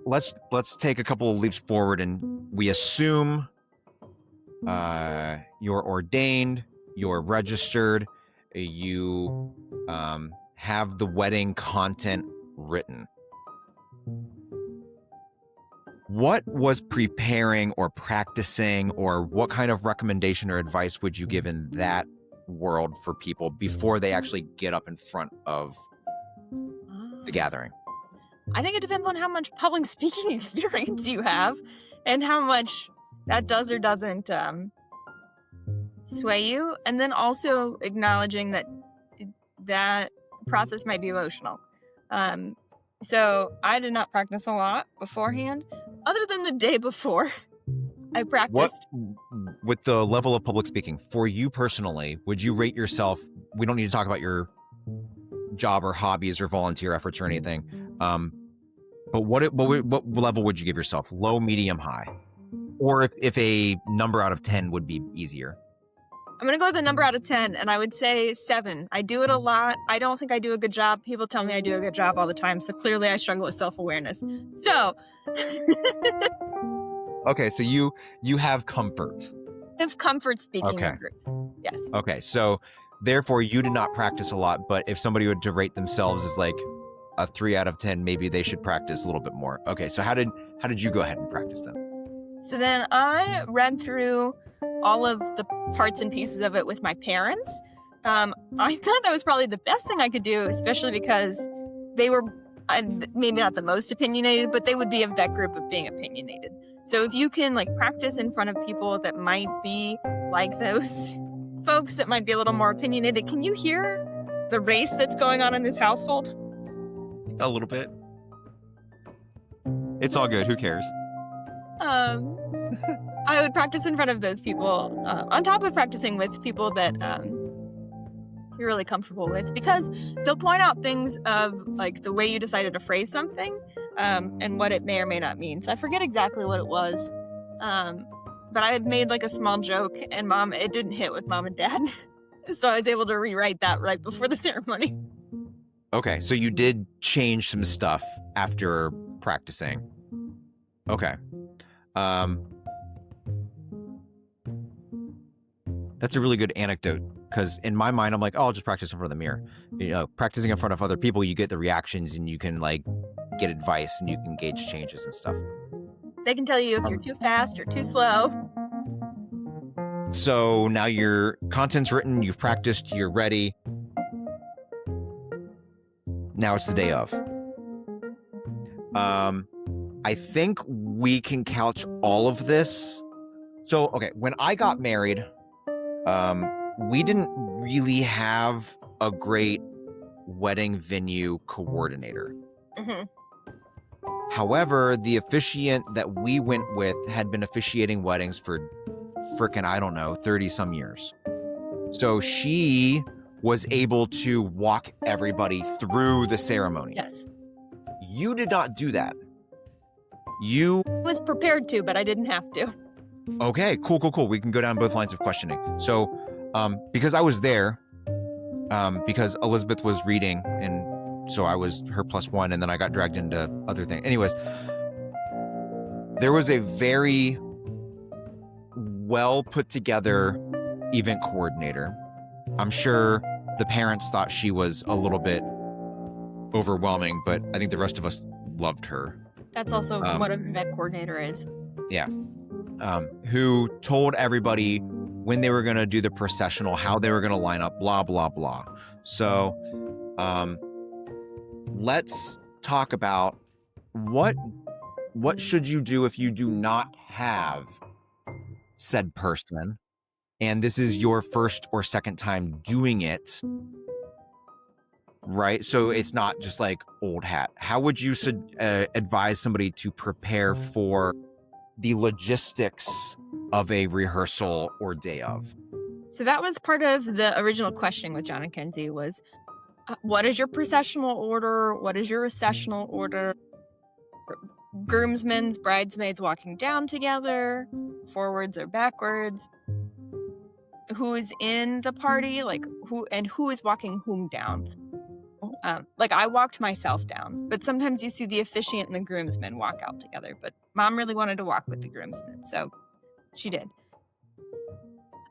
let's take a couple of leaps forward, and we assume you're ordained, you're registered, you have the wedding content written. What was preparing or practicing, or what kind of recommendation or advice would you give in that world for people before they actually get up in front of the gathering? I think it depends on how much public speaking experience you have and how much that does or doesn't sway you. And then also acknowledging that process might be emotional. So I did not practice a lot beforehand, other than the day before. I practiced. With the level of public speaking, for you personally, would you rate yourself? We don't need to talk about your job or hobbies or volunteer efforts or anything. But what level would you give yourself? Low, medium, high? Or if a number out of 10 would be easier? I'm going to go with a number out of 10, and I would say 7. I do it a lot. I don't think I do a good job. People tell me I do a good job all the time, so clearly I struggle with self-awareness. So... Okay, so you have comfort. I have comfort speaking in groups. Yes. Okay, so therefore you did not practice a lot, but if somebody were to rate themselves as like a 3 out of 10, maybe they should practice a little bit more. Okay, so how did you go ahead and practice them? So then I read through all of the parts and pieces of it with my parents. I thought that was probably the best thing I could do, especially because they were maybe not the most opinionated, but they would be of that group of being opinionated. So if you can like practice in front of people that might be like those folks that might be a little more opinionated, can you hear the race that's going on in this household? A little bit. It's all good. Who cares? I would practice in front of those people, on top of practicing with people that you're really comfortable with, because they'll point out things of like the way you decided to phrase something, and what it may or may not mean. So I forget exactly what it was, but I had made like a small joke, and it didn't hit with Mom and Dad, so I was able to rewrite that right before the ceremony. Okay, so you did change some stuff after practicing. Okay. That's a really good anecdote, because in my mind, I'm like, oh, I'll just practice in front of the mirror. You know, practicing in front of other people, you get the reactions and you can like get advice and you can gauge changes and stuff. They can tell you if you're too fast or too slow. So now your content's written, you've practiced, you're ready. Now it's the day of. I think we can couch all of this. So, okay, when I got married, we didn't really have a great wedding venue coordinator. Mm-hmm. However, the officiant that we went with had been officiating weddings for frickin', I don't know, 30 some years. So she was able to walk everybody through the ceremony. Yes. You did not do that. You was prepared to, but I didn't have to. Okay, cool. We can go down both lines of questioning. So, because I was there, because Elizabeth was reading, and so I was her +1, and then I got dragged into other things. Anyways, there was a very well put together event coordinator. I'm sure the parents thought she was a little bit overwhelming, but I think the rest of us loved her. That's also what an event coordinator is. Yeah. Who told everybody when they were going to do the processional, how they were going to line up, blah, blah, blah. So let's talk about what should you do if you do not have said person, and this is your first or second time doing it, right? So it's not just like old hat. How would you advise somebody to prepare for the logistics of a rehearsal or day of? So that was part of the original questioning with John and Kenzie was, what is your processional order? What is your recessional order? Groomsmen, bridesmaids walking down together, forwards or backwards? Who is in the party? Like who is walking whom down? Like I walked myself down, but sometimes you see the officiant and the groomsmen walk out together. But Mom really wanted to walk with the groomsmen, so she did.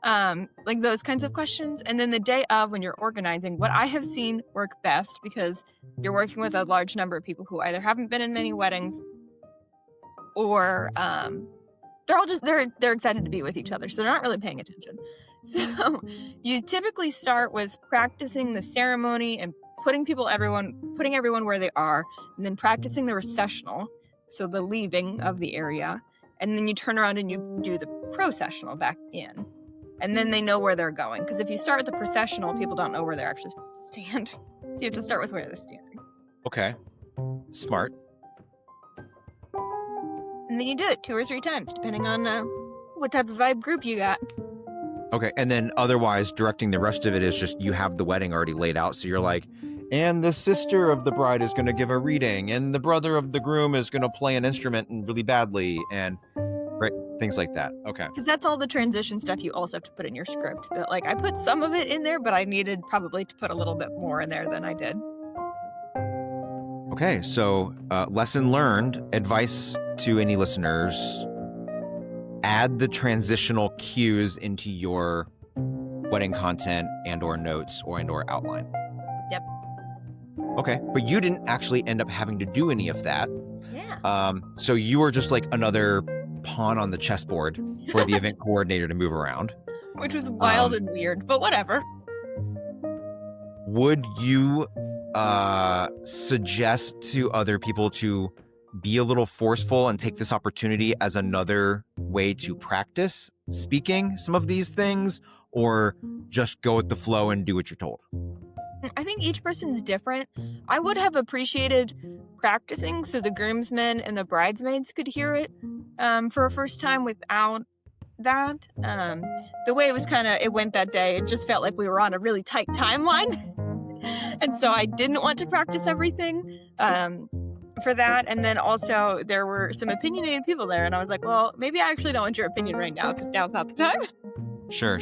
Like those kinds of questions. And then the day of, when you're organizing, what I have seen work best, because you're working with a large number of people who either haven't been in many weddings or they're all just they're excited to be with each other, so they're not really paying attention. So you typically start with practicing the ceremony and putting everyone where they are, and then practicing the recessional, so the leaving of the area, and then you turn around and you do the processional back in, and then they know where they're going. Because if you start with the processional, people don't know where they're actually supposed to stand, so you have to start with where they're standing. Okay. Smart. And then you do it 2 or 3 times, depending on what type of vibe group you got. Okay. And then otherwise, directing the rest of it is just you have the wedding already laid out. So you're like, and the sister of the bride is going to give a reading, and the brother of the groom is going to play an instrument and really badly, and right, things like that. Okay. Because that's all the transition stuff you also have to put in your script. That, like, I put some of it in there, but I needed probably to put a little bit more in there than I did. Okay. So lesson learned, advice to any listeners: add the transitional cues into your wedding content and/or notes and/or outline. Yep. Okay, but you didn't actually end up having to do any of that. Yeah. So you were just like another pawn on the chessboard for the event coordinator to move around. Which was wild and weird, but whatever. Would you suggest to other people to be a little forceful and take this opportunity as another way to practice speaking some of these things, or just go with the flow and do what you're told? I think each person's different. I would have appreciated practicing so the groomsmen and the bridesmaids could hear it for a first time without that. The way it went that day, it just felt like we were on a really tight timeline. And so I didn't want to practice everything for that. And then also there were some opinionated people there, and I was like, well, maybe I actually don't want your opinion right now, because now's not the time. Sure.